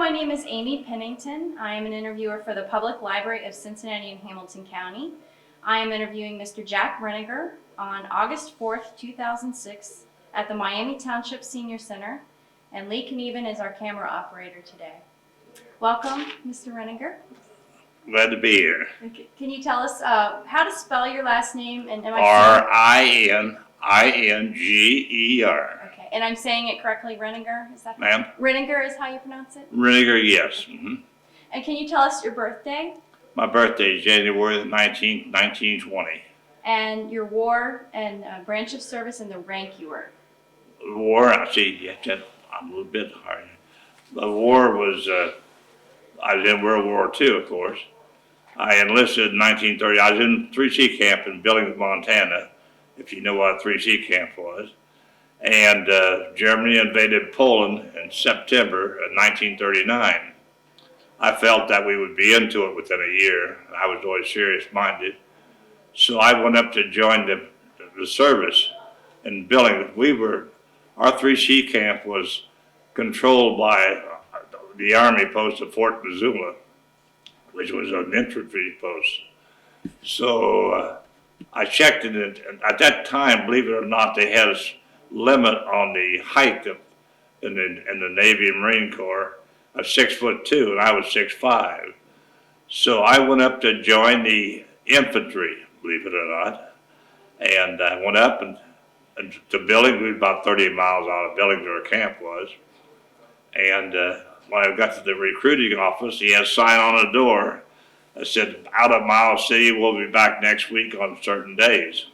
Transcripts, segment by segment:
my name is Amy Pennington. I am an interviewer for the Public Library of Cincinnati and Hamilton County. I am interviewing Mr. Jack Rininger on August 4th, 2006 at the Miami Township Senior Center, and Lee Knieven is our camera operator today. Welcome, Mr. Rininger. Glad to be here. Can you tell us how to spell your last name? And am I R-I-N-I-N-G-E-R. Okay, and I'm saying it correctly, Rininger? Is that Ma'am? Rininger is how you pronounce it? Rininger, yes. And can you tell us your birthday? My birthday is January 19th, 1920. And your war and branch of service and the rank you were. The war, I'm a little bit hard. The war was, I was in World War II, of course. I enlisted in 1930. I was in 3C camp in Billings, Montana, if you know what a 3C camp was. And Germany invaded Poland in September of 1939. I felt that we would be into it within a year. I was always serious-minded. So I went up to join the service in Billings. Our 3C camp was controlled by the Army post at Fort Missoula, which was an infantry post. So I checked it, and at that time, believe it or not, they had a limit on the height in the Navy and Marine Corps of 6'2", and I was 6'5". So I went up to join the infantry, believe it or not, and I went up and to Billings. We were about 30 miles out of Billings where our camp was, and when I got to the recruiting office, he had a sign on the door that said, "Out of Miles City, we'll be back next week on certain days."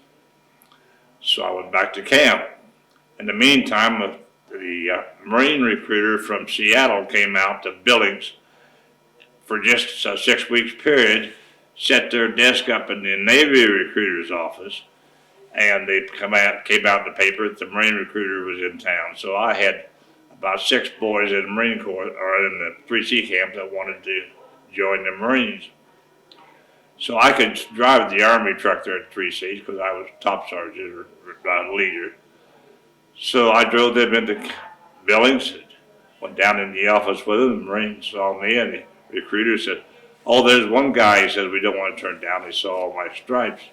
So I went back to camp. In the meantime, the Marine recruiter from Seattle came out to Billings for just a 6 weeks period, set their desk up in the Navy recruiter's office, and they came out in the paper that the Marine recruiter was in town. So I had about 6 boys in the Marine Corps, or in the 3C camp, that wanted to join the Marines. So I could drive the Army truck there at 3C because I was top sergeant or leader. So I drove them into Billings, went down in the office with them. The Marines saw me, and the recruiter said, "Oh, there's one guy," he said, "we don't want to turn down. He saw all my stripes."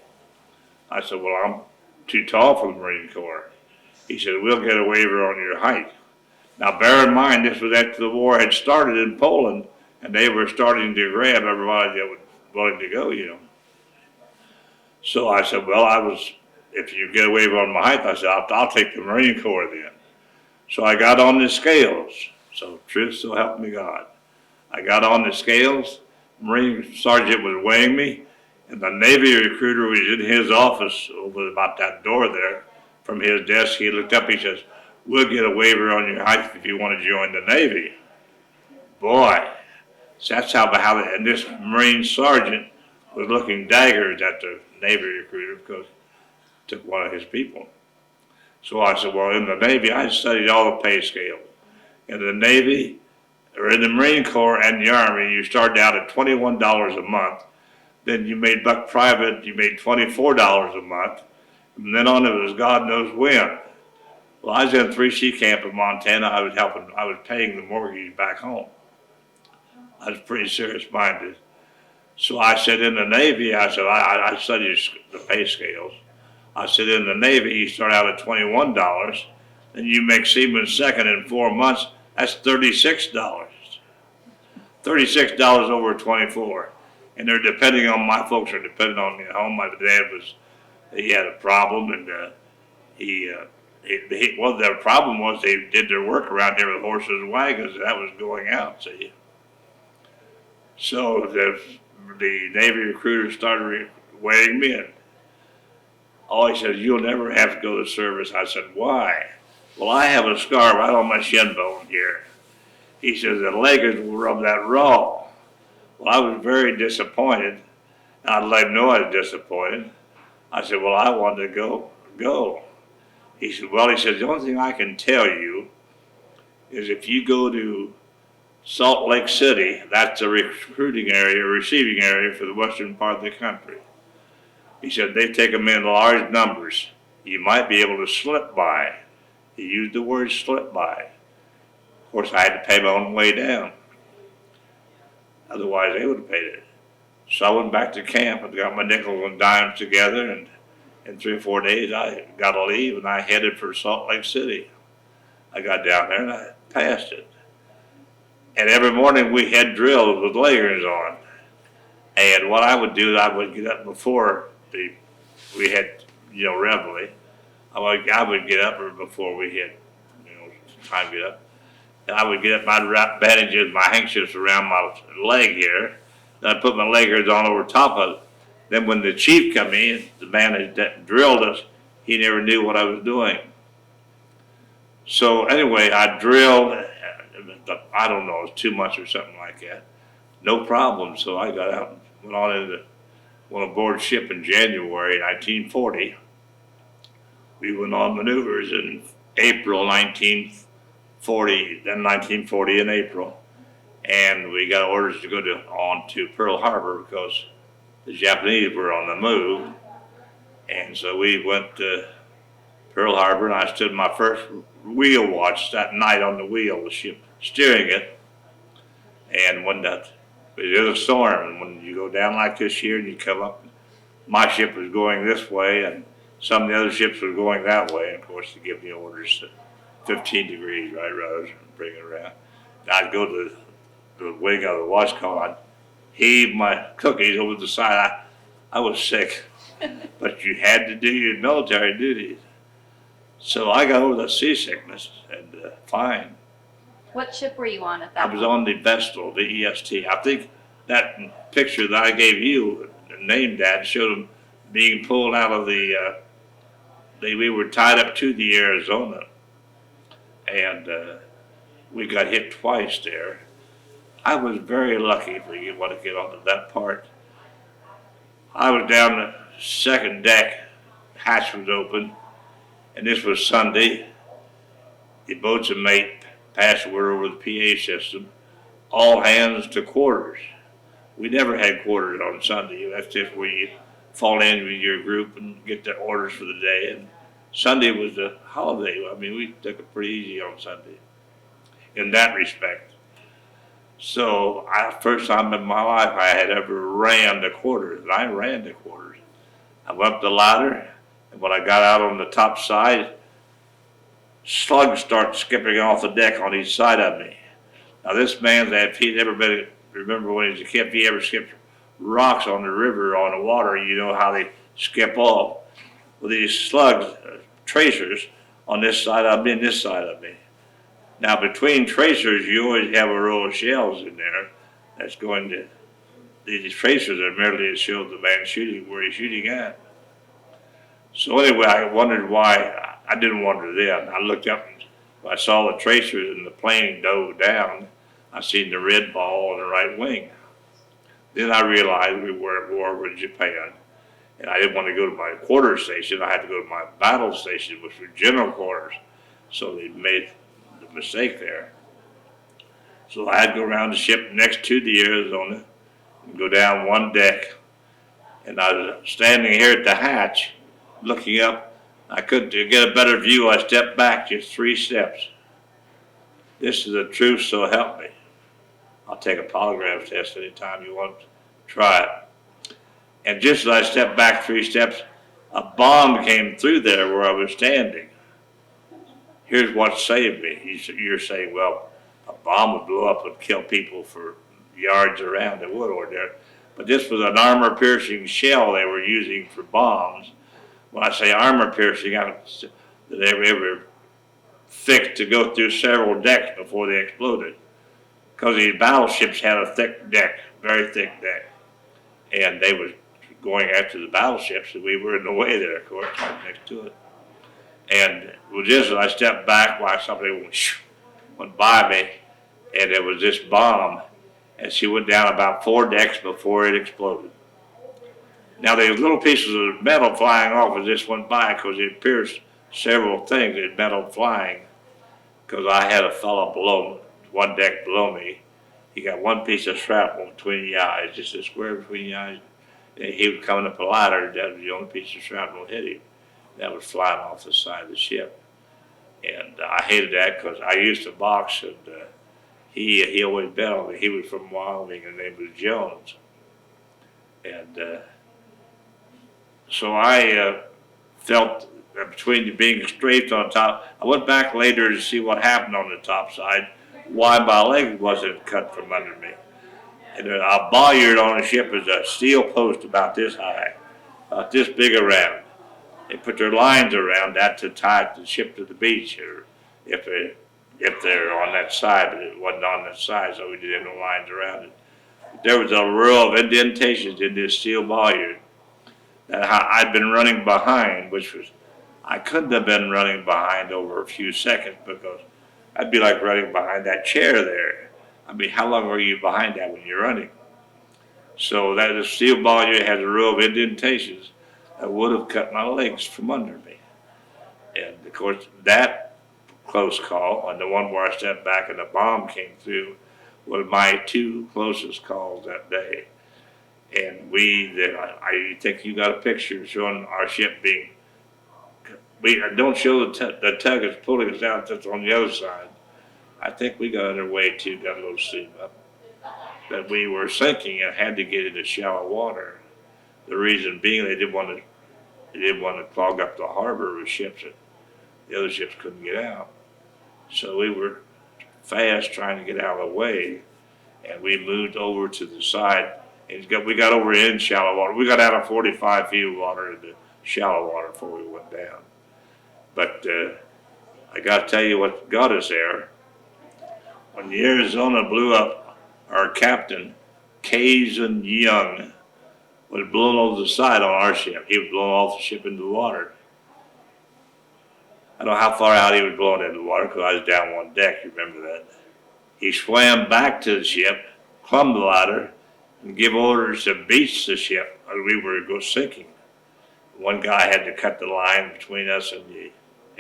I said, "Well, I'm too tall for the Marine Corps." He said, "We'll get a waiver on your height." Now, bear in mind, this was after the war had started in Poland, and they were starting to grab everybody that was willing to go, you know. So I said, "Well, if you get a waiver on my height," I said, I'll take the Marine Corps then. So I got on the scales. So truth so help me God. I got on the scales. Marine sergeant was weighing me, and the Navy recruiter was in his office over about that door there. From his desk, he looked up, he says, "We'll get a waiver on your height if you want to join the Navy." Boy, so that's and this Marine sergeant was looking daggers at the Navy recruiter because he took one of his people. So I said, "Well, in the Navy, I studied all the pay scales. In the Navy, or in the Marine Corps and the Army, you started out at $21 a month. Then you made buck private, you made $24 a month. From then on, it was God knows when." Well, I was in 3C camp in Montana. I was paying the mortgage back home. I was pretty serious-minded. So I said, in the Navy, I studied the pay scales. I said, in the Navy, you start out at $21, then you make seaman second in 4 months, that's $36. $36 over 24. And they're depending on, my folks are depending on me at home. My dad he had a problem, and the problem was they did their work around here with horses and wagons, and that was going out, see. So the Navy recruiter started weighing me in. Oh, he says, "You'll never have to go to service." I said, "Why?" "Well, I have a scar right on my shin bone here." He says, "The leggers will rub that raw." Well, I was very disappointed. I'd let him know I was disappointed. I said, "Well, I wanted to go. He said, "Well," he said, "the only thing I can tell you is if you go to Salt Lake City, that's a recruiting area, receiving area for the western part of the country." He said, "They take them in large numbers. You might be able to slip by." He used the word slip by. Of course, I had to pay my own way down. Otherwise, they would have paid it. So I went back to camp and got my nickels and dimes together, and in 3 or 4 days, I got to leave, and I headed for Salt Lake City. I got down there and I passed it. And every morning we had drills with layers on. And what I would do, I would get up before we had, reveille. I would get up before we had, time to get up. And I would get up, I'd wrap bandages, my handkerchiefs around my leg here. Then I'd put my leggers on over top of it. Then when the chief come in, the man that drilled us, he never knew what I was doing. So anyway, I drilled, I don't know, it was 2 months or something like that. No problem. So I got out and went on aboard ship in January 1940. We went on maneuvers in April 1940, then 1940 in April. And we got orders to go on to Pearl Harbor because the Japanese were on the move. And so we went to Pearl Harbor, and I stood my first wheel watch that night on the wheel of the ship, steering it. And when it was a storm, and when you go down like this here and you come up, my ship was going this way, and some of the other ships were going that way. And of course, to give me orders to 15 degrees, right, rather than bring it around. And I'd go to the wing of the watch call, I'd heave my cookies over the side. I was sick, but you had to do your military duties. So I got over the seasickness and fine. What ship were you on at that I was point? on the Vestal, VEST. I think that picture that I gave you, named that, showed them being pulled out of we were tied up to the Arizona, and we got hit twice there. I was very lucky, if you want to get onto that part. I was down the second deck, hatch was open, and this was Sunday. The boatswain mate passed the word over the PA system, all hands to quarters. We never had quarters on Sunday. That's just where you fall in with your group and get the orders for the day. And Sunday was a holiday. I mean, we took it pretty easy on Sunday in that respect. So first time in my life I had ever ran the quarters, and I ran the quarters. I went up the ladder, and when I got out on the top side, slugs start skipping off the deck on each side of me. Now this man, if he'd ever been, remember when he was a kid, if he ever skipped rocks on the river or on the water, you know how they skip off. Well, these slugs, tracers, on this side of me and this side of me. Now between tracers, you always have a row of shells in there that's going to, these tracers are merely to show the man shooting where he's shooting at. So anyway, I wondered why. I didn't wonder then. I looked up and I saw the tracers and the plane dove down. I seen the red ball on the right wing. Then I realized we were at war with Japan, and I didn't want to go to my quarter station. I had to go to my battle station, which was general quarters. So they made the mistake there. So I had to go around the ship next to the Arizona and go down one deck. And I was standing here at the hatch, looking up. I couldn't get a better view. I stepped back just 3 steps. This is the truth, so help me. I'll take a polygraph test anytime you want to try it. And just as I stepped back 3 steps, a bomb came through there where I was standing. Here's what saved me. You're saying, well, a bomb would blow up and kill people for yards around. It would over there. But this was an armor-piercing shell they were using for bombs. When I say armor-piercing, they were thick to go through several decks before they exploded. Because these battleships had a thick deck, very thick deck. And they were going after the battleships, and we were in the way there, of course, right next to it. And just as I stepped back, while somebody went by me, and there was this bomb, and she went down about 4 decks before it exploded. Now, there were little pieces of metal flying off as this went by because it pierced several things in metal flying. Because I had a fellow below, 1 deck below me. He got 1 piece of shrapnel between the eyes, just a square between the eyes. And he was coming up a ladder, that was the only piece of shrapnel hit him. That was flying off the side of the ship. And I hated that because I used to box, and he always bet on me. He was from Wyoming, and his name was Jones. And so I felt that between being strafed on top, I went back later to see what happened on the top side, why my leg wasn't cut from under me. And a bollard on the ship is a steel post about this high, about this big around. They put their lines around that to tie the ship to the beach, or if they're on that side, but it wasn't on that side, so we didn't have no lines around it. There was a row of indentations in this steel bollard that I'd been running behind, which was, I couldn't have been running behind over a few seconds because I'd be like running behind that chair there. I mean, how long are you behind that when you're running? So that the steel bollard has a row of indentations that would have cut my legs from under me. And of course, that close call and the one where I stepped back and the bomb came through was my two closest calls that day. And I think you got a picture showing our ship being, we don't show the tug is pulling us out, that's on the other side. I think we got underway too, got a little steam up. That we were sinking and had to get into shallow water. The reason being they didn't want to clog up the harbor with ships that the other ships couldn't get out. So we were fast trying to get out of the way, and we moved over to the side. And we got over in shallow water. We got out of 45 feet of water into shallow water before we went down. But I got to tell you what got us there. When the Arizona blew up, our captain, Kazan Young, was blown over the side on our ship. He was blown off the ship into the water. I don't know how far out he was blown into the water because I was down on deck, you remember that. He swam back to the ship, climbed the ladder, and gave orders to beach the ship as we were sinking. One guy had to cut the line between us and the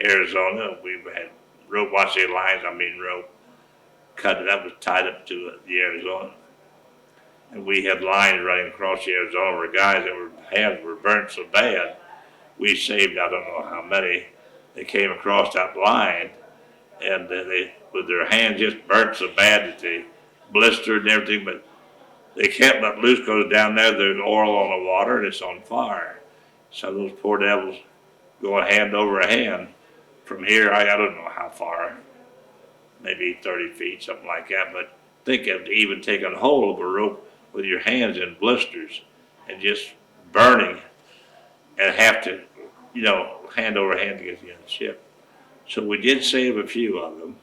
Arizona. We had rope, when I say lines, I mean rope. Cut it up, was tied up to the Arizona. And we had lines running across the Arizona where guys that hands were burnt so bad, we saved, I don't know how many. They came across that line, and they, with their hands just burnt so bad that they blistered and everything, but they can't let loose because down there there's oil on the water and it's on fire. So those poor devils going hand over hand. From here, I don't know how far, maybe 30 feet, something like that, but think of even taking hold of a rope with your hands in blisters and just burning and have to, hand over hand to get to the other ship. So we did save a few of them.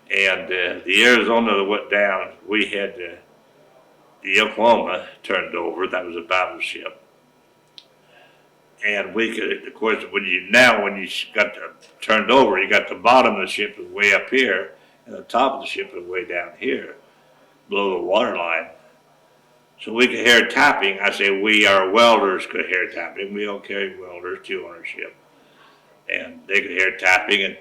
And the Arizona that went down, we had the Oklahoma turned over. That was a battleship. And we could, of course, when you got turned over, you got the bottom of the ship was way up here, and the top of the ship was way down here, below the water line. So we could hear tapping. I say our welders could hear tapping. We don't carry welders too on our ship. And they could hear tapping, and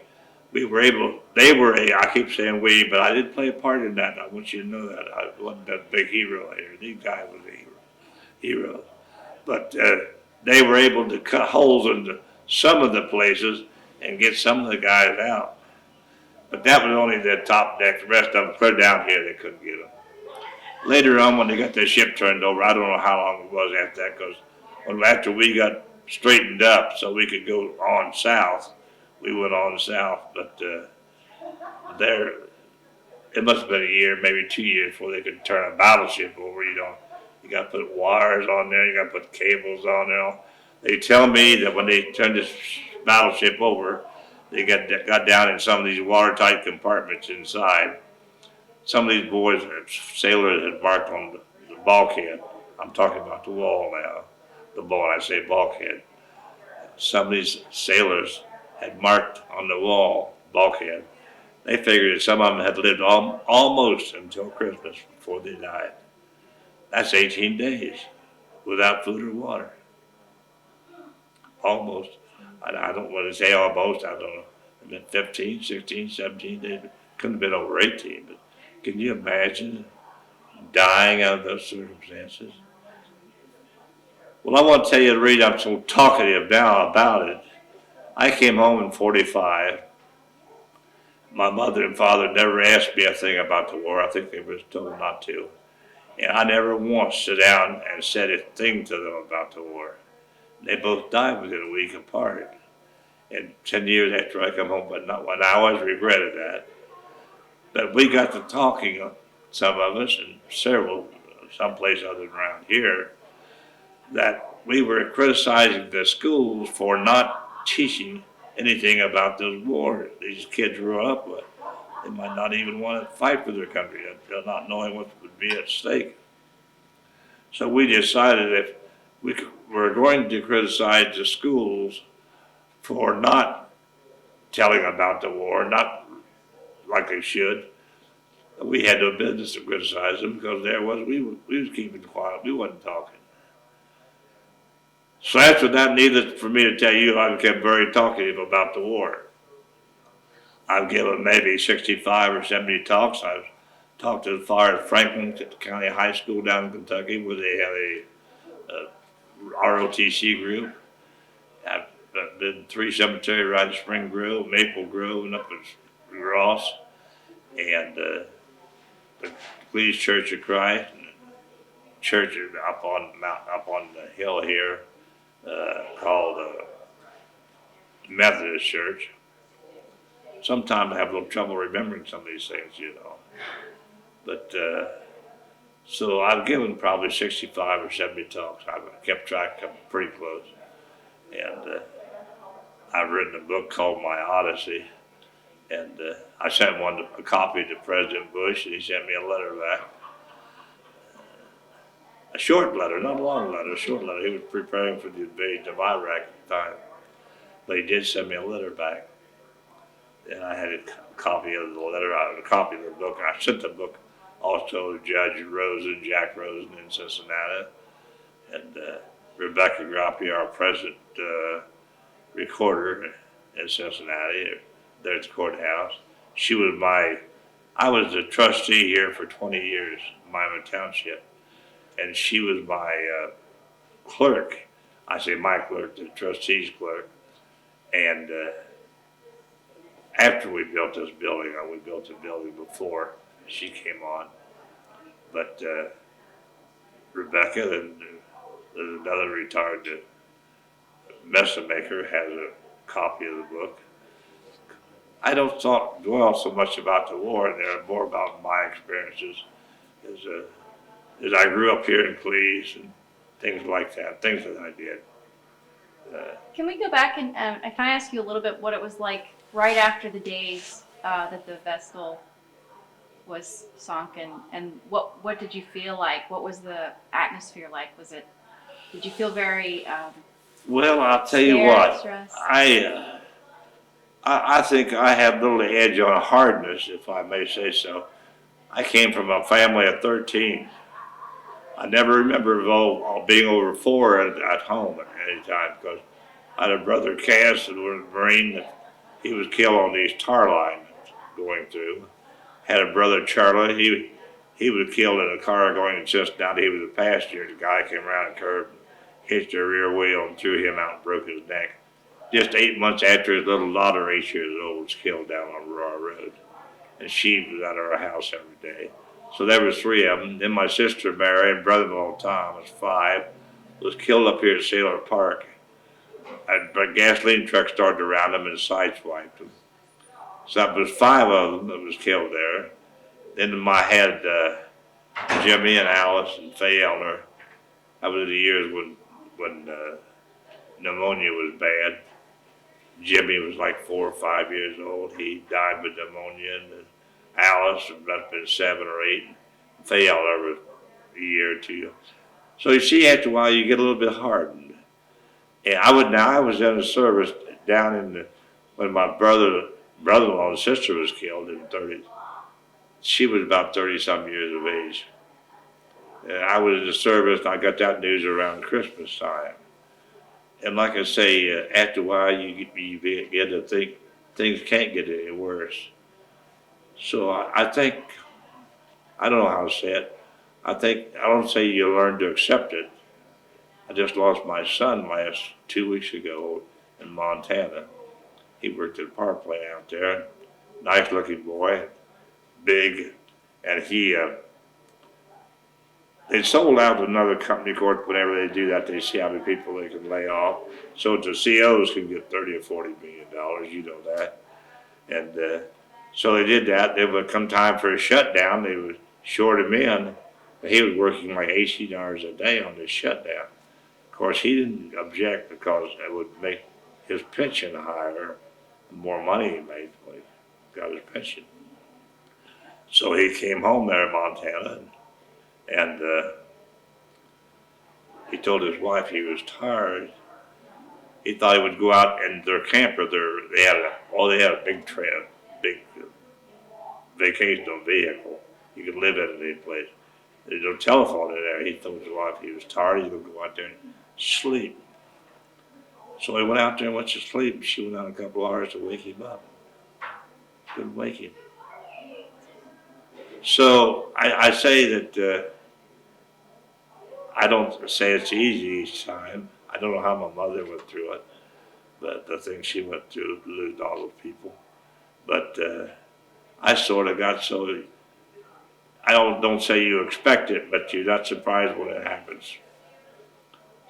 I keep saying we, but I did play a part in that. I want you to know that. I wasn't that big hero here. These guys was a hero. But they were able to cut holes into some of the places and get some of the guys out. But that was only the top deck. The rest of them clear down here, they couldn't get them. Later on, when they got their ship turned over, I don't know how long it was after that, because after we got straightened up so we could go on south, we went on south. But it must have been a year, maybe 2 years before they could turn a battleship over. You got to put wires on there, you got to put cables on there. They tell me that when they turned this battleship over, they got down in some of these watertight compartments inside. Some of these boys, sailors, had marked on the bulkhead. I'm talking about the wall now. The ball, I say bulkhead. Some of these sailors had marked on the wall, bulkhead. They figured that some of them had lived almost until Christmas before they died. That's 18 days without food or water. Almost. I don't want to say almost, I don't know. It's been 15, 16, 17 days. Couldn't have been over 18, but can you imagine dying out of those circumstances? Well, I want to tell you the reason I'm so talkative now about it. I came home in 45. My mother and father never asked me a thing about the war. I think they was told not to. And I never once sat down and said a thing to them about the war. They both died within a week apart. And 10 years after I come home, but not when I always regretted that. But we got to talking, some of us, and several, someplace other than around here, that we were criticizing the schools for not teaching anything about those wars these kids grew up with. They might not even want to fight for their country, not knowing what would be at stake. So we decided if were going to criticize the schools for not telling about the war, not like they should, we had no business to criticize them because we was keeping quiet. We wasn't talking. So after that, needless for me to tell you, I became very talkative about the war. I've given maybe 65 or 70 talks. I've talked as far as Franklin County High School down in Kentucky, where they have a ROTC group. I've been 3 cemeteries right in Spring Grove, Maple Grove, and up in Ross, and the Please Church of Christ, and the church up on the hill here, called Methodist Church. Sometimes I have a little trouble remembering some of these things, you know. But so I've given probably 65 or 70 talks. I've kept track of them pretty close, and I've written a book called My Odyssey, and I sent a copy to President Bush, and he sent me a letter back. A short letter, not a long letter, a short letter. He was preparing for the invasion of Iraq at the time, but he did send me a letter back. And I had a copy of the letter, a copy of the book. I sent the book also to Judge Rosen, Jack Rosen in Cincinnati, and Rebecca Grappy, our present recorder in Cincinnati, there at the courthouse. I was the trustee here for 20 years, Miami Township, and she was my clerk. I say my clerk, the trustee's clerk, and after we built this building, we built the building before she came on. But Rebecca, there's another retired message maker, has a copy of the book. I don't dwell so much about the war, and they're more about my experiences as I grew up here in Cleves and things like that, things that I did. Can we go back and can I ask you a little bit what it was like right after the days that the Vestal was sunk, and what did you feel like? What was the atmosphere like? Did you feel very well, I'll tell you scared, what, stressed? I think I have a little edge on hardness, if I may say so. I came from a family of 13. I never remember being over 4 at home at any time, because I had a brother, Cass, who was a Marine. He was killed on these tar lines going through. Had a brother, Charlie. He was killed in a car going to Cincinnati. He was a passenger. The guy came around and curved, hit the rear wheel, and threw him out and broke his neck. Just 8 months after his little daughter, 8 years old, was killed down on Aurora Road. And she was at our house every day. So there was 3 of them. Then my sister Mary and brother-in-law Tom was 5. Was killed up here at Sailor Park. A gasoline truck started around them and sideswiped them. So that was 5 of them that was killed there. Then I had Jimmy and Alice and Faye Elner. That was the years when pneumonia was bad. Jimmy was like 4 or 5 years old. He died with pneumonia, and Alice must have been 7 or 8. Faye Elner was a year or 2. So you see, after a while, you get a little bit hardened. And I was in the service down when my brother-in-law and sister was killed in the 30s. She was about 30-some years of age. And I was in the service, and I got that news around Christmas time. And like I say, after a while, you begin to think things can't get any worse. So I think, I don't know how to say it. I don't say you learn to accept it. I just lost my son 2 weeks ago in Montana. He worked at a power plant out there. nice looking boy, big, and they sold out to another company. Of course, whenever they do that, they see how many people they can lay off. So the COs can get $30 or $40 million, you know that. And so they did that. Then would come time for a shutdown, they would short him in. He was working like 18 hours a day on this shutdown. Of course, he didn't object because it would make his pension higher, the more money he made when he got his pension. So he came home there in Montana, and he told his wife he was tired. He thought he would go out in their camper. They had a big vacational vehicle. You could live in any place. There's no telephone in there. He told his wife he was tired. He would go out there and sleep. So he went out there and went to sleep. And she went out a couple hours to wake him up. Couldn't wake him. So I say that I don't say it's easy each time. I don't know how my mother went through it, but the thing she went through, losing all those people. But I sort of got so, I don't say you expect it, but you're not surprised when it happens.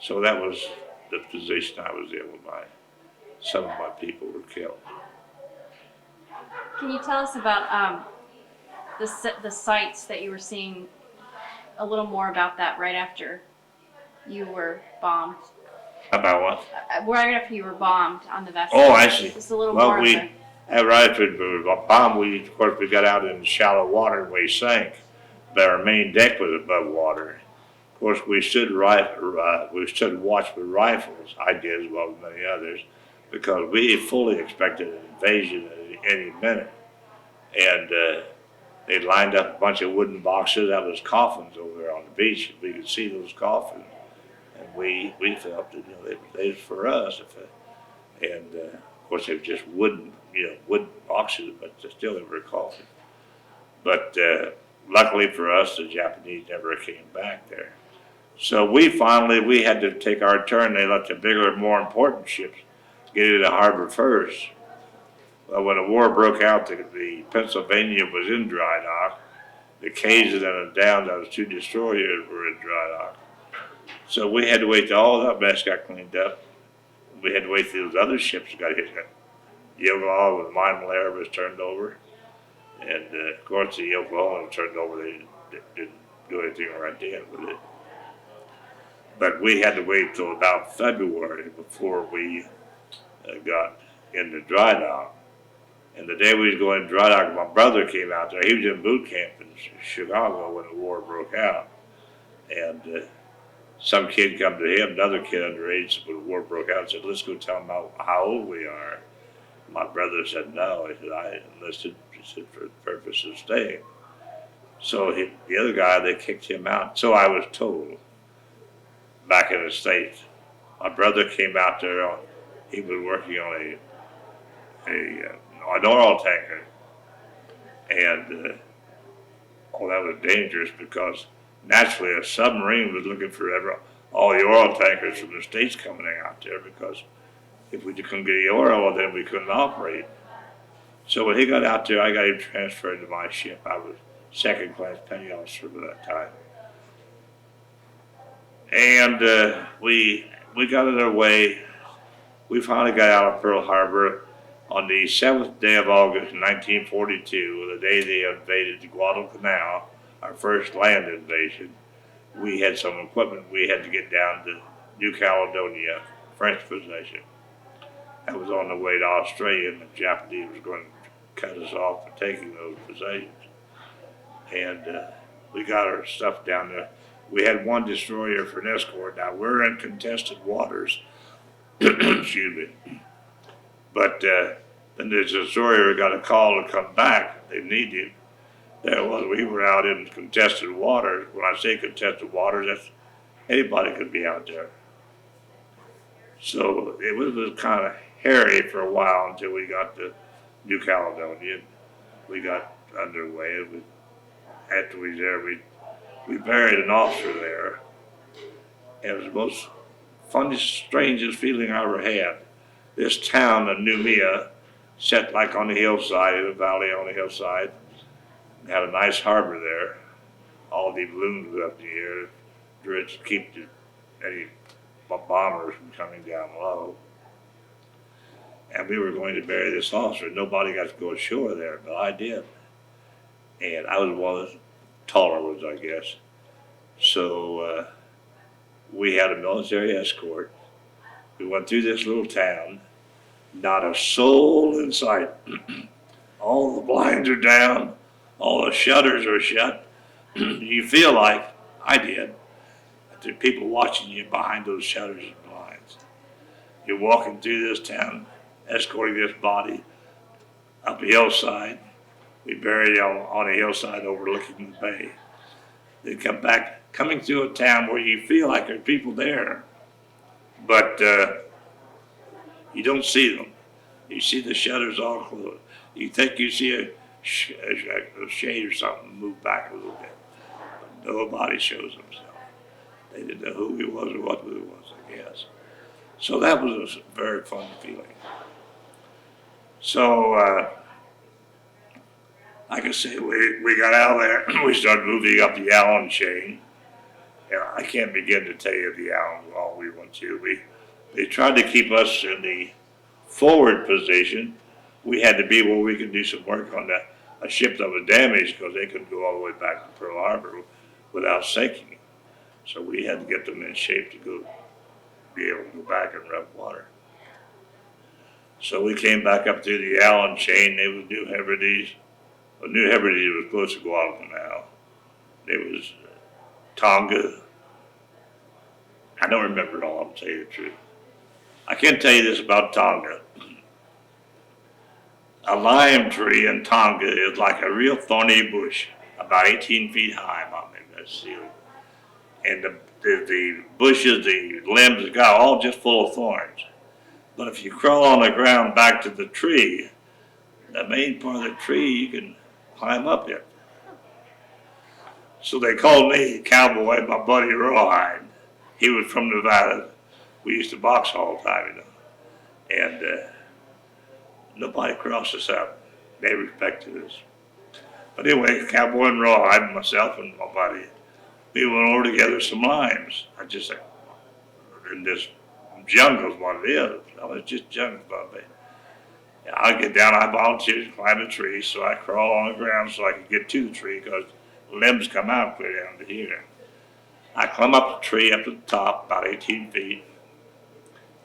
So that was the position I was in when some of my people were killed. Can you tell us about the sites that you were seeing, a little more about that right after you were bombed? About what? Right after you were bombed on the Vestal. Oh, I see. Just a little Well, more of it. right after we were bombed, of course, we got out in shallow water and we sank. But our main deck was above water. Of course, we stood watch with rifles. I did as well as many others, because we fully expected an invasion at any minute. And they lined up a bunch of wooden boxes. That was coffins over there on the beach. And we could see those coffins, and we felt that they was for us. And of course, they were just wooden boxes, but still they were coffins. But luckily for us, the Japanese never came back there. So we had to take our turn. They let the bigger, more important ships get into the harbor first. Well, when the war broke out, the Pennsylvania was in dry dock. The K's and then down, those two destroyers were in dry dock. So we had to wait till all that mess got cleaned up. We had to wait till those other ships got hit. The Oklahoma with mine layer was turned over. And of course, the Oklahoma was turned over. They didn't do anything right then with it. But we had to wait till about February before we got into dry dock. And the day we was going to dry dock, my brother came out there. He was in boot camp in Chicago when the war broke out. And some kid come to him, another kid underage, when the war broke out, and said, let's go tell him how old we are. My brother said, no. He said, I enlisted for the purpose of staying. So the other guy, they kicked him out. So I was told back in the States. My brother came out there. He was working on an oil tanker. And that was dangerous because naturally a submarine was looking for all the oil tankers from the States coming out there, because if we couldn't get the oil, then we couldn't operate. So when he got out there, I got him transferred to my ship. I was second class petty officer at that time. And we got it our way. We finally got out of Pearl Harbor on the 7th day of August, 1942, the day they invaded the Guadalcanal, our first land invasion. We had some equipment we had to get down to New Caledonia, French possession. That was on the way to Australia, and the Japanese was going to cut us off for taking those possessions. And we got our stuff down there. We had one destroyer for an escort. Now, we're in contested waters. Excuse me. But then the destroyer got a call to come back. They needed him. We were out in contested waters. When I say contested waters, that's anybody could be out there. So it was kind of hairy for a while until we got to New Caledonia. We got underway. After we was there, we buried an officer there. And it was the most funniest, strangest feeling I ever had. This town of Noumea, set like on the hillside, in a valley on the hillside. Had a nice harbor there. All the balloons were up in the air to keep any bombers from coming down low. And we were going to bury this officer. Nobody got to go ashore there, but I did. And I was one of the taller ones, I guess. So we had a military escort. We went through this little town, not a soul in sight. All the blinds are down, all the shutters are shut. You feel like, I did, that there are people watching you behind those shutters and blinds. You're walking through this town, escorting this body up a hillside. We buried it on a hillside overlooking the bay. They come back, coming through a town where you feel like there's people there, but you don't see them. You see the shutters all closed. You think you see a shade or something move back a little bit. But nobody shows themselves. They didn't know who he was or what he was, I guess. So that was a very fun feeling. So, like I say, we got out of there. We started moving up the Allen chain. And I can't begin to tell you the Allen wall we went to. They tried to keep us in the forward position. We had to be where we could do some work on a ship that was damaged because they couldn't go all the way back to Pearl Harbor without sinking. So we had to get them in shape to be able to go back and rub water. So we came back up through the Allen chain. They was New Hebrides. Well, New Hebrides was close to Guadalcanal. It was Tonga. I don't remember it all, to tell you the truth. I can tell you this about Tonga. A lime tree in Tonga is like a real thorny bush, about 18 feet high, about maybe that's ceiling. And the bushes, the limbs, got all just full of thorns. But if you crawl on the ground back to the tree, the main part of the tree, you can climb up it. So they called me Cowboy, my buddy Rawhide. He was from Nevada. We used to box all the time, you know. And nobody crossed us up. They respected us. But anyway, Cowboy and Rawhide, myself and my buddy, we went over to gather some limes. I just said, in this jungle is what it is. No, it's just jungle, Bobby. I get down, I volunteered to climb the tree, so I crawl on the ground so I could get to the tree because limbs come out clear down to here. I climb up the tree up to the top, about 18 feet.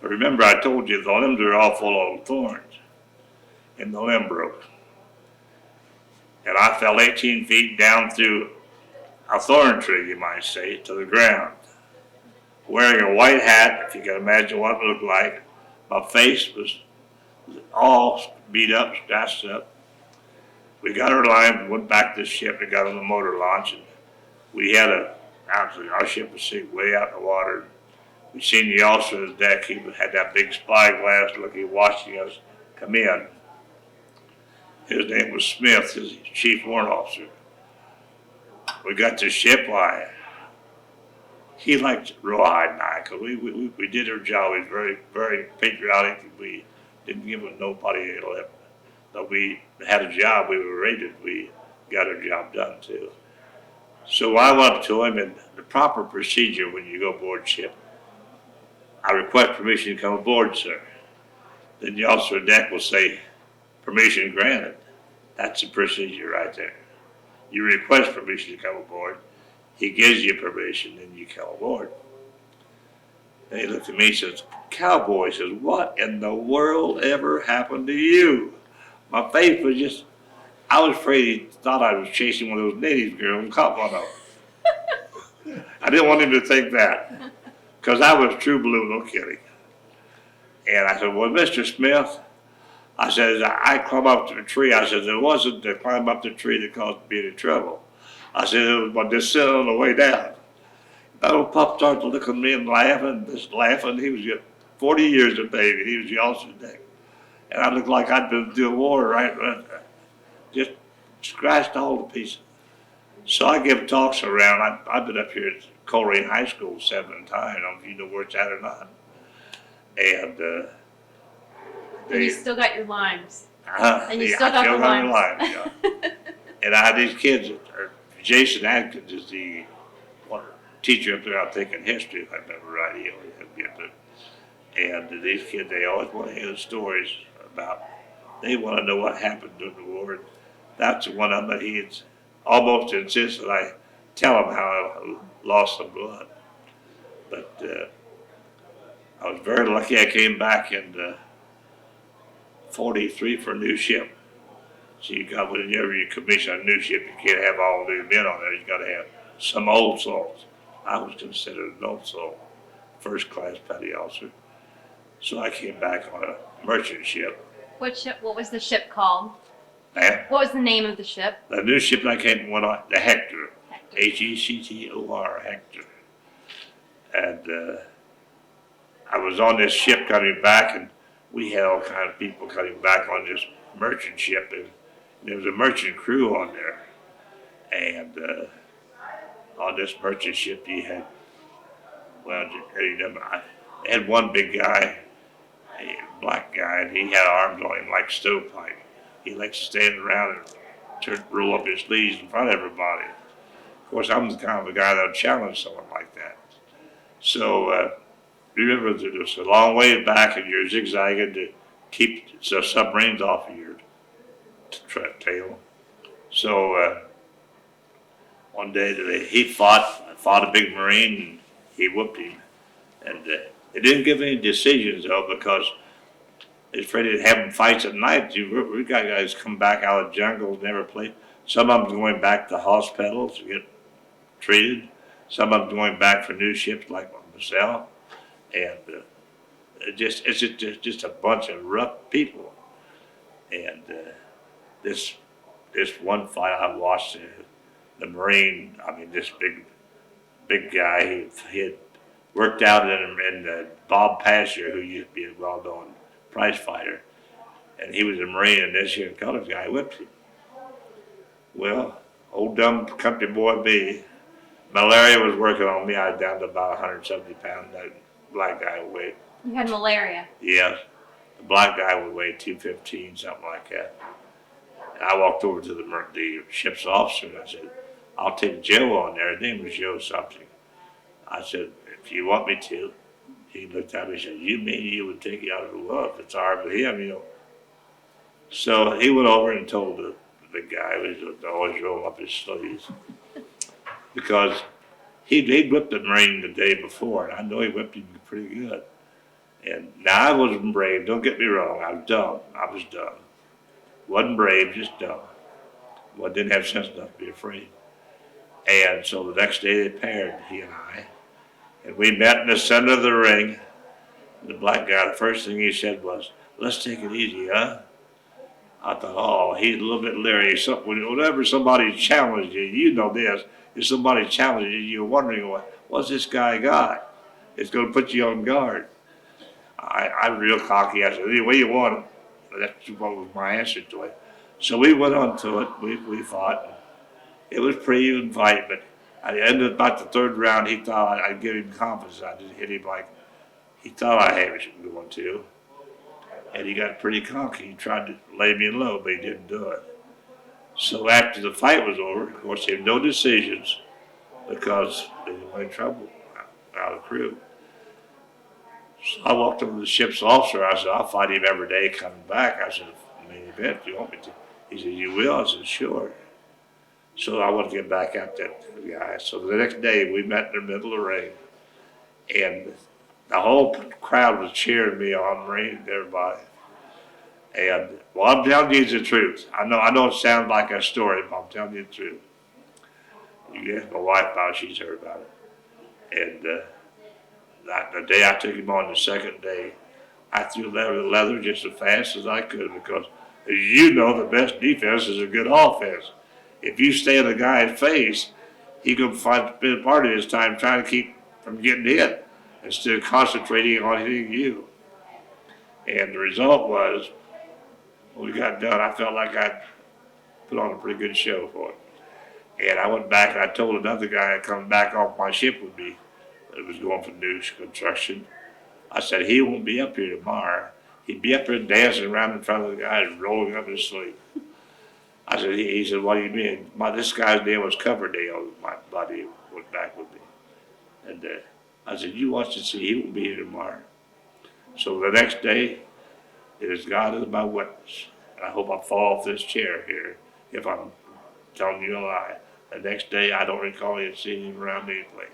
But remember, I told you the limbs are all full of thorns, and the limb broke. And I fell 18 feet down through a thorn tree, you might say, to the ground. Wearing a white hat, if you can imagine what it looked like. My face was all beat up, scratched up. We got our line, went back to the ship and got on the motor launch. And we had our ship was sitting way out in the water. We seen the officer on the deck. He had that big spyglass looking, watching us come in. His name was Smith, his chief warrant officer. We got to the ship, why? He liked Rawhide and I, because we did our job. We was very, very patriotic. We didn't give nobody a lip. But we had a job, we were rated, we got our job done too. So I went up to him, and the proper procedure when you go aboard ship, I request permission to come aboard, sir. Then the officer on deck will say, permission granted. That's the procedure right there. You request permission to come aboard, he gives you permission, then you come aboard. And he looked at me and says, Cowboy, says, what in the world ever happened to you? My face was just, I was afraid he thought I was chasing one of those native girls and caught one of them. I didn't want him to think that, because I was true blue, no kidding. And I said, well, Mr. Smith, I said, I climbed up to the tree. I said, it wasn't to climb up the tree that caused me any trouble. I said, it was my descent on the way down. That old pup started to look at me and just laughing. He was just 40 years of baby. He was the officer deck. And I looked like I'd been through a war, right? Just scratched all to pieces. So I give talks around. I've been up here at Coleraine High School 7 times. I don't know if you know where it's at or not. And And you still got your limes. And you Yeah, still I got the lines. yeah. And I had these kids, Jason Atkins is the one teacher up there, I think, in history, if I remember right. He always had me up there. And these kids, they always want to hear the stories about, they want to know what happened during the war. And that's one of them that he's almost insists that I tell him how I lost some blood. But I was very lucky. I came back in 43 for a new ship. So you got, whenever you commission a new ship, you can't have all new men on there. You got to have some old souls. I was considered an old soul, first class petty officer. So I came back on a merchant ship. What ship? What was the ship called? And What was the name of the ship? the new ship that I went on, the Hector, Hector. Hector, Hector. And I was on this ship coming back, and we had all kind of people coming back on this merchant ship, and there was a merchant crew on there. And on this merchant ship, you had, well, I had one big guy, a black guy, and he had arms on him like stovepipe. He likes to stand around and roll up his sleeves in front of everybody. Of course, I'm the kind of a guy that would challenge someone like that. So remember, there's a long way back, and you're zigzagging to keep the submarines off of your tail. So one day he fought a big Marine, and he whooped him. And they didn't give any decisions though, because they're afraid of having fights at night. We got guys come back out of the jungle, never played. Some of them going back to hospitals to get treated. Some of them going back for new ships like Vestal. And it's just a bunch of rough people. And this one fight I watched, the Marine, I mean, this big guy, he had worked out in Bob Pasher, who used to be a well-known prize fighter, and he was a Marine, and this here colored guy whipped him. Well, old dumb country boy me, malaria was working on me. I was down to about 170 pounds. That black guy would weigh. You had malaria. Yes, the black guy would weigh 215, something like that. And I walked over to the ship's officer and I said, "I'll take Joe on there." His name was Joe something. I said, "If you want me to." He looked at me and said, "You mean you would take it out of the well if it's hard with him, you know?" So he went over and told the big guy, who always roll up his sleeves, because he'd whipped the Marine the day before, and I know he whipped him pretty good. And now I wasn't brave, don't get me wrong, I was dumb. Wasn't brave, just dumb. Well, didn't have sense enough to be afraid. And so the next day they paired, he and I. And we met in the center of the ring. The black guy, the first thing he said was, "Let's take it easy, huh?" I thought, oh, he's a little bit leery. Whenever somebody challenges you, you know this, if somebody challenges you, you're wondering, what's this guy got? It's going to put you on guard. I'm real cocky. I said, "Any way you want it." That's what was my answer to it. So we went on to it. We fought. It was pretty even fight, but at the end of about the third round, he thought I'd give him confidence. I just hit him like he thought I had him going to. And he got pretty cocky. He tried to lay me low, but he didn't do it. So after the fight was over, of course, they had no decisions because they didn't want any trouble out of the crew. So I walked over to the ship's officer. I said, "I'll fight him every day coming back." I said, "Main event, do you want me to?" He said, "You will?" I said, "Sure." So I want to get back at that guy. So the next day we met in the middle of the ring, and the whole crowd was cheering me on, Marine, everybody. And well, I'm telling you the truth. I know it sounds like a story, but I'm telling you the truth. You can ask my wife about it, she's heard about it. And the day I took him on, the second day, I threw leather just as fast as I could, because as you know, the best defense is a good offense. If you stay in a guy's face, he can spend part of his time trying to keep from getting hit instead of concentrating on hitting you. And the result was, when we got done, I felt like I'd put on a pretty good show for it. And I went back and I told another guy coming back off my ship with me that was going for new construction. I said, "He won't be up here tomorrow. He'd be up there dancing around in front of the guys, rolling up his sleeve. I said, he said, what do you mean? This guy's name was Coverdale. My buddy was back with me. And I said, you watch and see, he will be here tomorrow. So the next day, it is God is my witness. And I hope I fall off this chair here if I'm telling you a lie. The next day, I don't recall even seeing him around any place.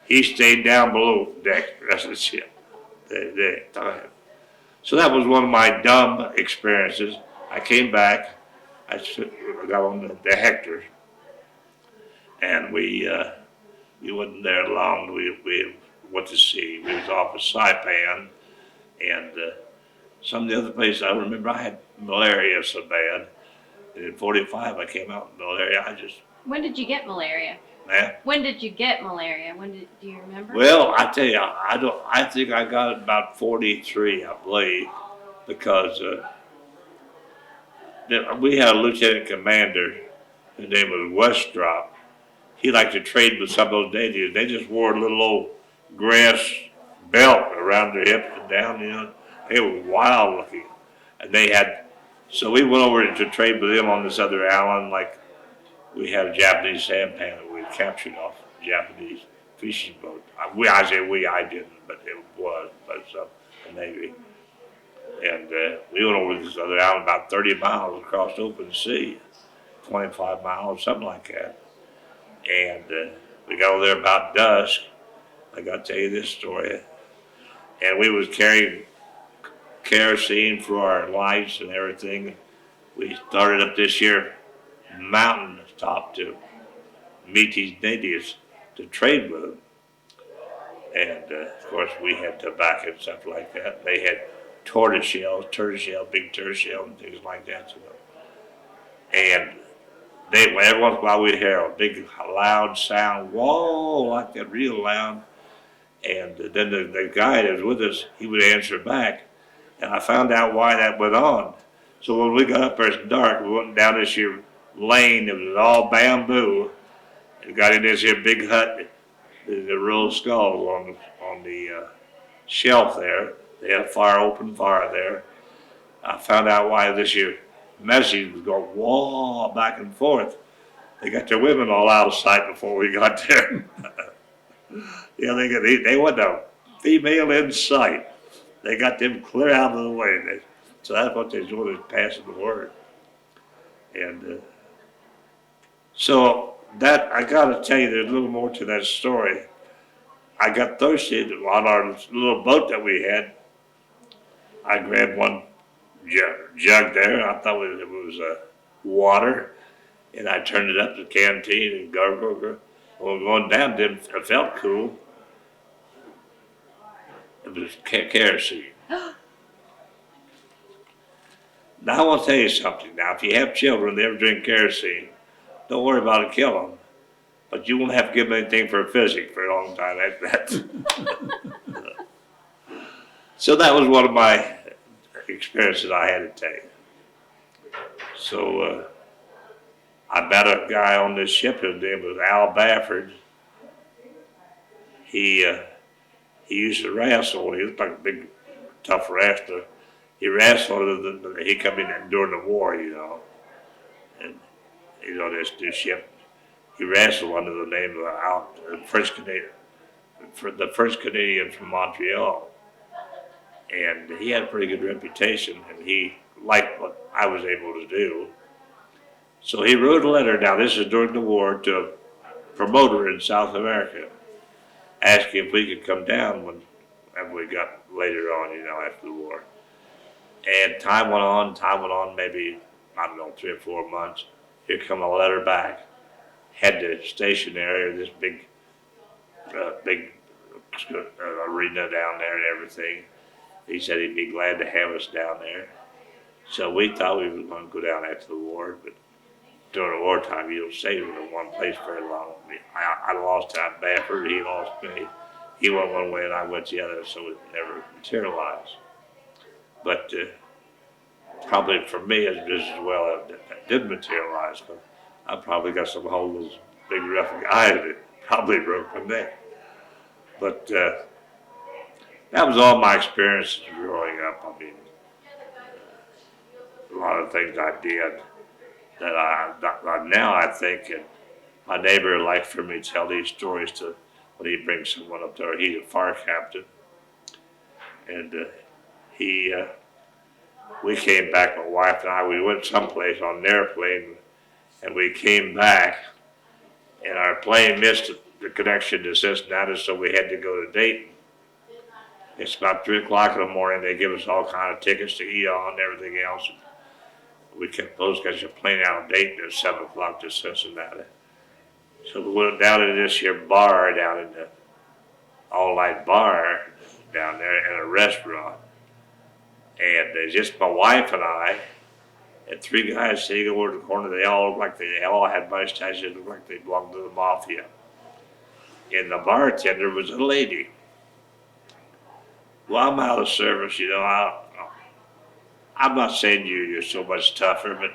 He stayed down below deck the rest of the ship. Time. So that was one of my dumb experiences. I came back. I got on the Hector, and we wasn't there long. We went to sea. We was off of Saipan, and some of the other places I remember I had malaria so bad. And in '45 I came out with malaria. When did you get malaria? Man. When did you get malaria? Do you remember? Well, I tell you, I think I got it about 43, I believe, because we had a lieutenant commander. His name was Westrop. He liked to trade with some of those natives. They just wore a little old grass belt around their hip and down, you know. They were wild looking. And so we went over to trade with them on this other island, like we had a Japanese sampan that we captured off a Japanese fishing boat. I say we, I didn't, but it was, but the Navy. And we went over to this other island about 30 miles across open sea, 25 miles, something like that. And we got over there about dusk. I got to tell you this story. And we was carrying kerosene for our lights and everything. We started up this here mountain top to meet these natives to trade with them. And of course we had tobacco and stuff like that. They had tortoiseshell, big tortoiseshell and things like that. So. And every once in a while we'd hear a big loud sound, whoa, like that, real loud. And then the guy that was with us, he would answer back. And I found out why that went on. So when we got up there, it's dark, we went down this here lane, it was all bamboo. And got in this here big hut, the real skulls on the shelf there. They had a open fire there. I found out why this here message was going whoa back and forth. They got their women all out of sight before we got there. Yeah, they want a female in sight. They got them clear out of the way. So that's what they're doing, is passing the word. And so that, I gotta tell you, there's a little more to that story. I got thirsty on our little boat that we had. I grabbed one jug there. I thought it was water, and I turned it up to the canteen and gargle. Well, going down, it felt cool. It was kerosene. Now I want to tell you something. Now, if you have children, they ever drink kerosene, don't worry about it killing them. But you won't have to give them anything for a physic for a long time after that. So that was one of my experiences I had to take. So I met a guy on this ship. His name was Al Bafford. He used to wrestle. He was like a big, tough wrestler. He wrestled. He come in during the war, you know, and he's on this new ship. He wrestled under the name of the first Canadian from Montreal, and he had a pretty good reputation, and he liked what I was able to do. So he wrote a letter. Now this is during the war, to a promoter in South America, asking if we could come down when we got later on, you know, after the war. And time went on, maybe, I don't know, 3 or 4 months. Here come a letter back. Had the station area, this big arena down there and everything. He said he'd be glad to have us down there. So we thought we were going to go down after the war, but during the wartime, you don't stay in one place very long. I lost Al Bafford, he lost me. He went one way and I went the other, so it never materialized. But probably for me, it's just as well it did materialize, but I probably got some holes, big rough guy that probably broke my neck. But that was all my experiences growing up. I mean, a lot of things I did that now I think, and my neighbor likes for me to tell these stories to when he brings someone up there. He's a fire captain, and he we came back, my wife and I. We went someplace on an airplane, and we came back, and our plane missed the connection to Cincinnati, so we had to go to Dayton. It's about 3 o'clock in the morning. They give us all kind of tickets to eat on and everything else. We kept those guys a plane out of Dayton at 7 o'clock to Cincinnati. So we went down to this here bar down in the all-night bar down there in a restaurant. And just my wife and I and 3 guys sitting over in the corner. They all looked like they all had mustaches, looked like they belonged to the mafia. And the bartender was a lady. Well, I'm out of service, you know. I'm not saying you're so much tougher, but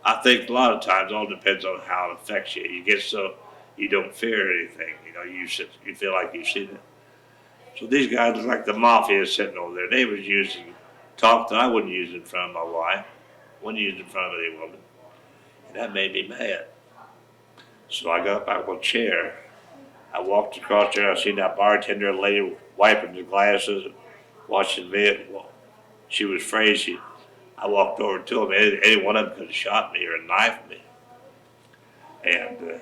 I think a lot of times it all depends on how it affects you. You get so you don't fear anything, you know. You feel like you've seen it. So these guys look like the mafia sitting over there. They was using talk that I wouldn't use in front of my wife, wouldn't use in front of any woman, and that made me mad. So I got up out of a chair. I walked across there. I seen that bartender lady wiping the glasses, watching me. Well, she was afraid. I walked over to him. Any one of them could have shot me or knifed me. And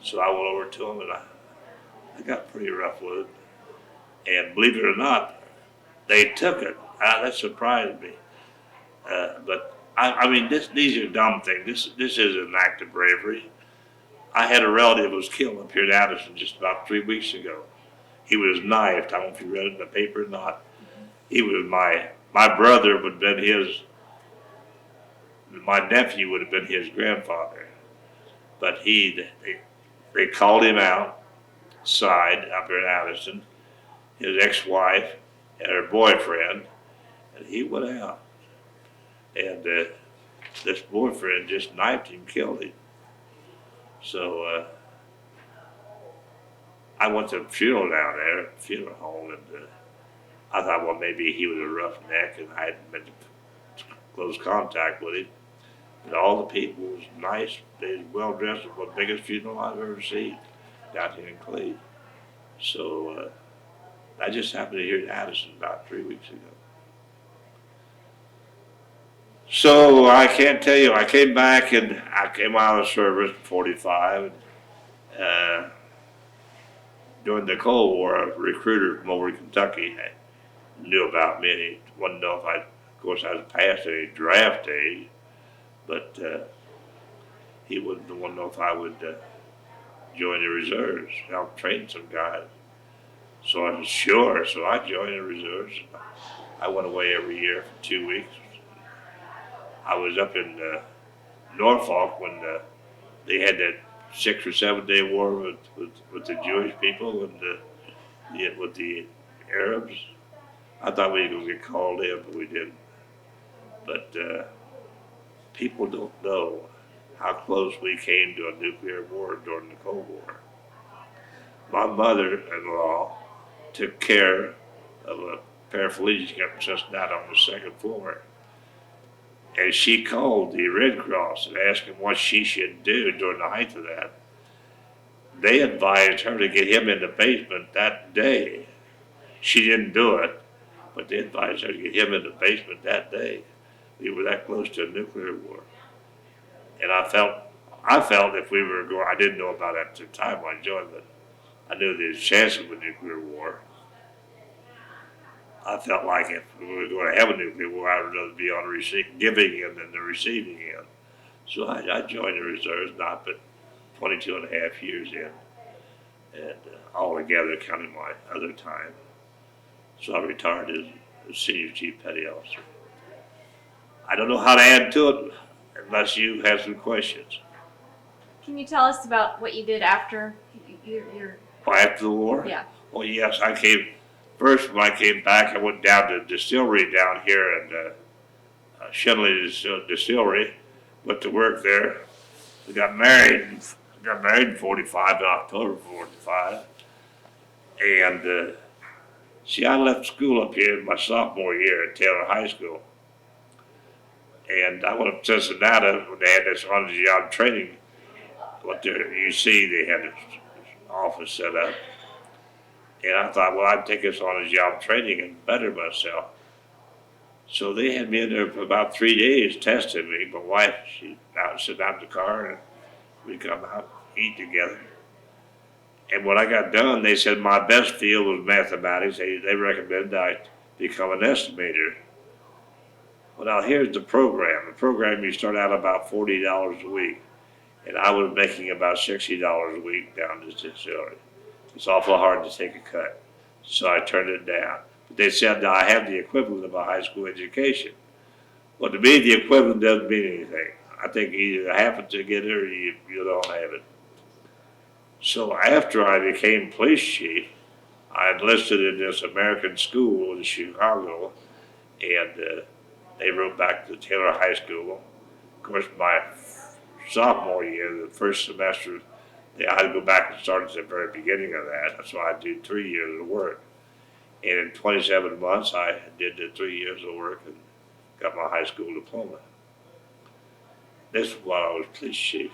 so I went over to him, and I got pretty rough with it. And believe it or not, they took it. That surprised me. But I mean, these are dumb things. This is an act of bravery. I had a relative who was killed up here in Addison just about 3 weeks ago. He was knifed. I don't know if you read it in the paper or not. He was my brother would have been his. My nephew would have been his grandfather. But they called him outside up here in Addison, his ex-wife and her boyfriend, and he went out. And this boyfriend just knifed him, killed him. So I went to the funeral down there, funeral home, and I thought, well, maybe he was a roughneck, and I hadn't been in close contact with him. And all the people was nice. They was well dressed. It was the biggest funeral I've ever seen down here in Clee. So I just happened to hear in Addison about 3 weeks ago. So I can't tell you. I came back and I came out of service in 45. And, during the Cold War, a recruiter from over in Kentucky knew about me, and he wanted to know if of course, I was past any draft age, but he wanted to know if I would join the reserves, help train some guys. So I said, sure. So I joined the reserves. I went away every year for 2 weeks. I was up in Norfolk when they had that 6 or 7 day war with the Jewish people and with the Arabs. I thought we were going to get called in, but we didn't. But people don't know how close we came to a nuclear war during the Cold War. My mother-in-law took care of a paraplegic up in Cincinnati on the second floor. And she called the Red Cross and asked them what she should do during the height of that. They advised her to get him in the basement that day. She didn't do it, but they advised her to get him in the basement that day. We were that close to a nuclear war. And I felt if we were going, I didn't know about it at the time I joined, but I knew there was chances of a nuclear war. I felt like if we were going to have a nuclear war, I would rather be on the giving end than the receiving end. So I joined the reserves, not but 22 and a half years in, and altogether counting my other time. So I retired as Senior Chief Petty Officer. I don't know how to add to it unless you have some questions. Can you tell us about what you did after your After the war? Yeah. Well, yes, first when I came back, I went down to the distillery down here in Shenley Distillery, went to work there. We got married in 45, in October 45. And see, I left school up here in my sophomore year at Taylor High School. And I went up to Cincinnati when they had this on-the-job training. You see, they had this office set up. And I thought, well, I'd take this on-the-job training and better myself. So they had me in there for about 3 days testing me. My wife, she out sitting out in the car, and we come out, eat together. And when I got done, they said my best field was mathematics. They recommended I become an estimator. Well, now here's the program. The program, you start out about $40 a week. And I was making about $60 a week down to this salary. It's awful hard to take a cut. So I turned it down. But they said that I have the equivalent of a high school education. Well, to me, the equivalent doesn't mean anything. I think either you happen to get it or you don't have it. So after I became police chief, I enlisted in this American school in Chicago, and they wrote back to Taylor High School. Of course, my sophomore year, the first semester, I had to go back and start at the very beginning of that. So I did 3 years of work. And in 27 months, I did the 3 years of work and got my high school diploma. This is while I was police chief.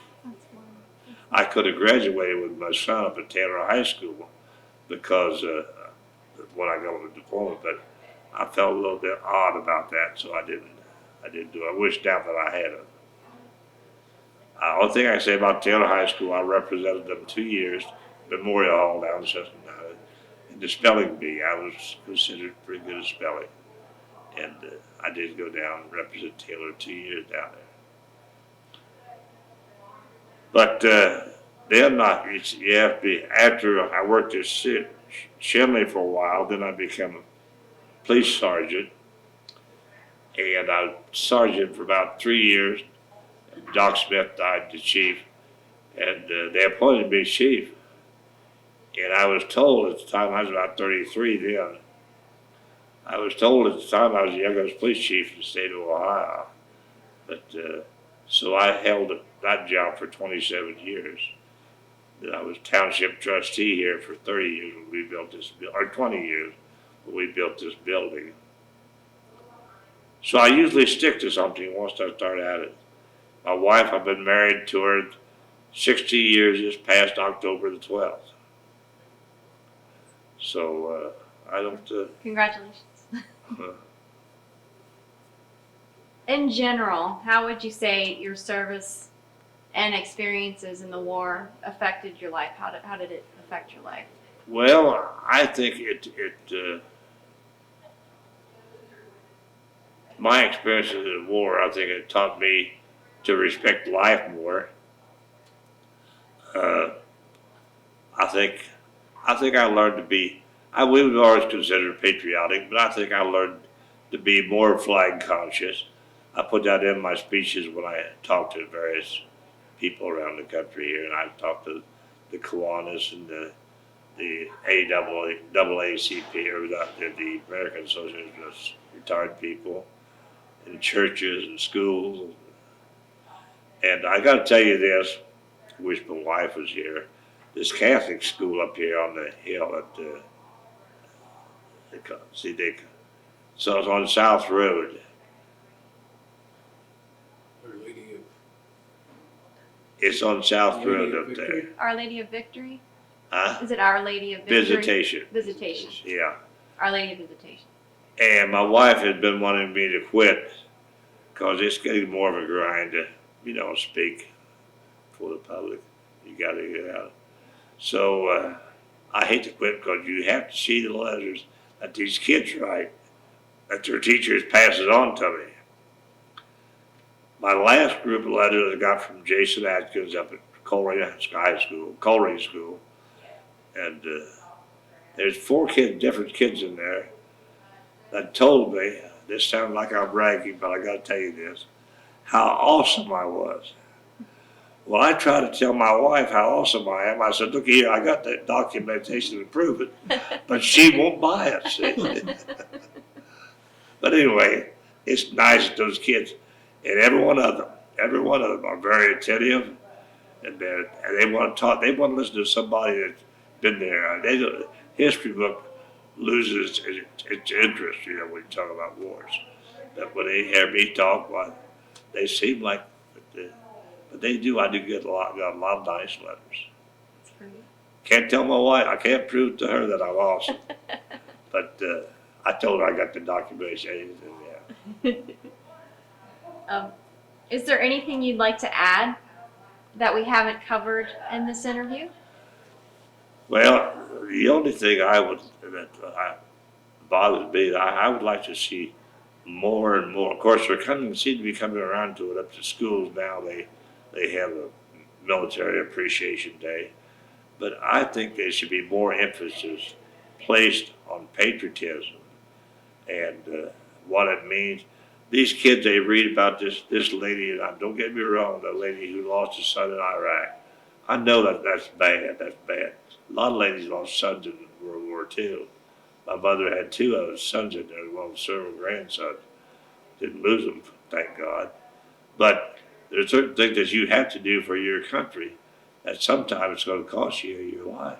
I could have graduated with my son up at Taylor High School because when I got the diploma, but I felt a little bit odd about that, so I didn't do it. I wish now that I had it. The only thing I say about Taylor High School, I represented them 2 years, Memorial Hall down in Cincinnati. And the spelling bee, I was considered pretty good at spelling. And I did go down and represent Taylor 2 years down there. But then you have to be, after I worked at Shenley for a while, then I became a police sergeant. And I was sergeant for about 3 years. Doc Smith died, the chief, and they appointed me chief. And I was told at the time, I was about 33 then, I was told at the time I was the youngest police chief in the state of Ohio. But so I held that job for 27 years. Then I was township trustee here for 30 years when we built this, or 20 years when we built this building. So I usually stick to something once I start at it. My wife, I've been married to her 60 years this past October the 12th. So I don't. Congratulations. In general, how would you say your service and experiences in the war affected your life? How did it affect your life? Well, I think my experiences in the war, I think it taught me to respect life more. I think I learned to be. We was always considered patriotic, but I think I learned to be more flag conscious. I put that in my speeches when I talked to various people around the country here, and I talked to the Kiwanis and the AACP, or the American Association of Retired People, in churches and schools. And I got to tell you this, I wish my wife was here. This Catholic school up here on the hill at so it's on South Road. It's on South Road up there. Our Lady of Victory? Huh? Is it Our Lady of Victory? Visitation. Visitation. Yeah. Our Lady of Visitation. And my wife had been wanting me to quit because it's getting more of a grind to, speak for the public. You got to get out. So I hate to quit because you have to see the letters that these kids write, that their teachers pass it on to me. My last group of letters I got from Jason Atkins up at High School, Coleraine School, and there's 4 different kids in there that told me, this sounds like I'm bragging, but I got to tell you this, how awesome I was. Well, I try to tell my wife how awesome I am. I said, look here, I got that documentation to prove it, but she won't buy it, see? But anyway, it's nice that those kids, and every one of them are very attentive, and they want to talk, they want to listen to somebody that's been there. History book loses its interest, when you talk about wars. But when they hear me talk, they seem like, but they do. I do get got a lot of nice letters. That's great. Can't tell my wife. I can't prove to her that I'm awesome. But I told her I got the documentation. Yeah. Is there anything you'd like to add that we haven't covered in this interview? Well, the only thing bothers me, I would like to see more and more. Of course, seem to be coming around to it up to schools now. They have a military appreciation day, but I think there should be more emphasis placed on patriotism and what it means. These kids, they read about this lady, and don't get me wrong, the lady who lost her son in Iraq. I know that's bad. That's bad. A lot of ladies lost sons in World War II. My mother had two of his sons in there, well, several grandsons. Didn't lose them, thank God. But there's certain things that you have to do for your country that sometimes it's going to cost you your life.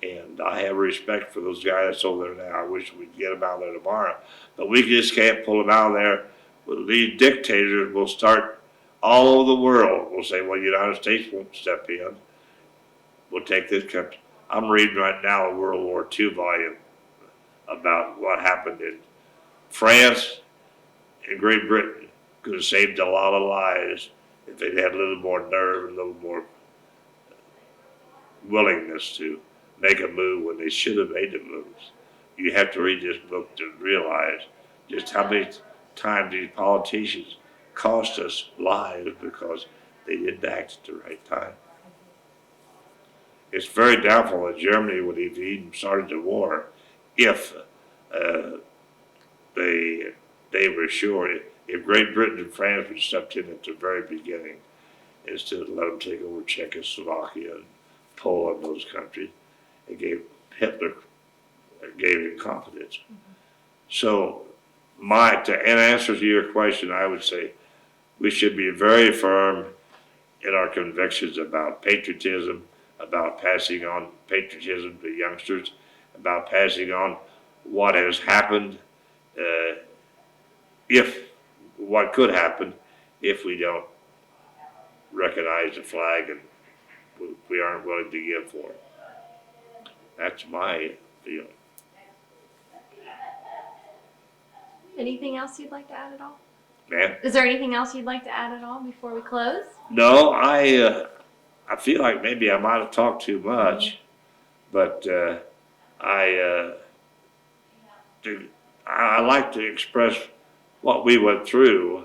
And I have respect for those guys that's over there now. I wish we'd get them out there tomorrow. But we just can't pull them out of there. Well, these dictators will start all over the world. We'll say, well, the United States won't step in. We'll take this country. I'm reading right now a World War II volume about what happened in France and Great Britain. Could have saved a lot of lives if they'd had a little more nerve and a little more willingness to make a move when they should have made the moves. You have to read this book to realize just how many times these politicians cost us lives because they didn't act at the right time. It's very doubtful that Germany would have even started the war if they were sure. If Great Britain and France had stepped in at the very beginning instead of let them take over Czechoslovakia and Poland, those countries, it gave Hitler him confidence. So, in answer to your question, I would say we should be very firm in our convictions about patriotism, about passing on patriotism to youngsters, about passing on what has happened, what could happen if we don't recognize the flag and we aren't willing to give for it. That's my feeling. Anything else you'd like to add at all? Man? Is there anything else you'd like to add at all before we close? No, I feel like maybe I might have talked too much, but I like to express what we went through,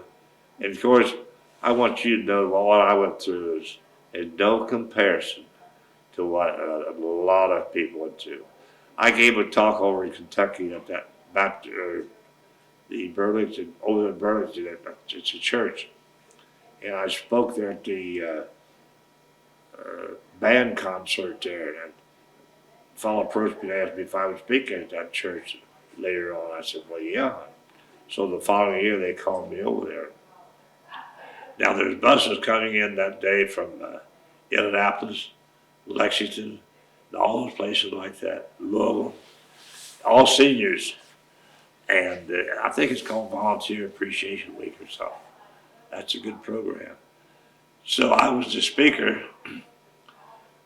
and of course, I want you to know what I went through is no comparison to what a lot of people went through. I gave a talk over in Kentucky at that Baptist, the Burlington, over in Burlington, it's a church, and I spoke there at the band concert there, and a fellow approached me and asked me if I was speaking at that church later on. I said, well, yeah. So the following year, they called me over there. Now, there's buses coming in that day from Indianapolis, Lexington, and all those places like that, Louisville, all seniors. And I think it's called Volunteer Appreciation Week or something. That's a good program. So I was the speaker,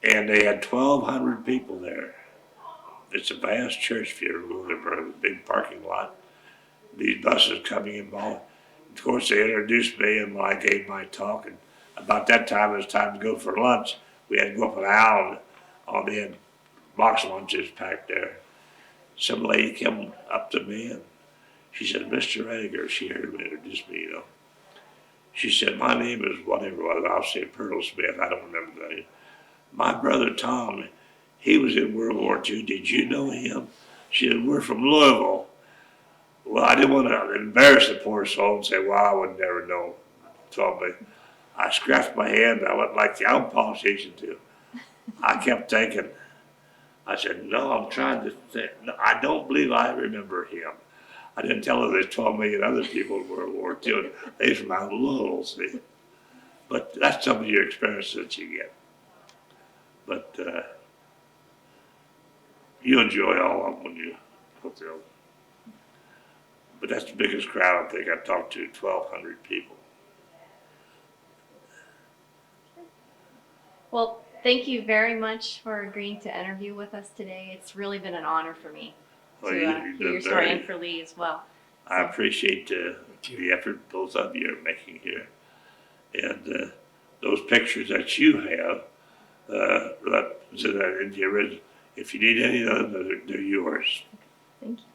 and they had 1,200 people there. It's a vast church, if you ever go there, a big parking lot. These buses coming in. Of course, they introduced me, and when I gave my talk, and about that time it was time to go for lunch. We had to go up an aisle on the end, box lunches packed there. Some lady came up to me, and she said, Mr. Rininger, she heard me introduce me, She said, my name is whatever it was, I'll say Pearl Smith, I don't remember the name. My brother Tom, he was in World War II, did you know him? She said, we're from Louisville. Well, I didn't want to embarrass the poor soul and say, well, I would never know. Told me. I scratched my head, and I went like the I'm a politician too. I kept thinking, I said, no, I'm trying to think. No, I don't believe I remember him. I didn't tell her there's 12 million other people in World War II. They from out of Louisville, see. But that's some of your experiences that you get. But you enjoy all of them when you go through them. but that's the biggest crowd I think I've talked to, 1,200 people. Well, thank you very much for agreeing to interview with us today. It's really been an honor for me Well, to you've hear your been story very, and for Lee as well. I So, appreciate the effort both of you are making here. And those pictures that you have, represent that in the original. If you need any of them, they're yours. thank you.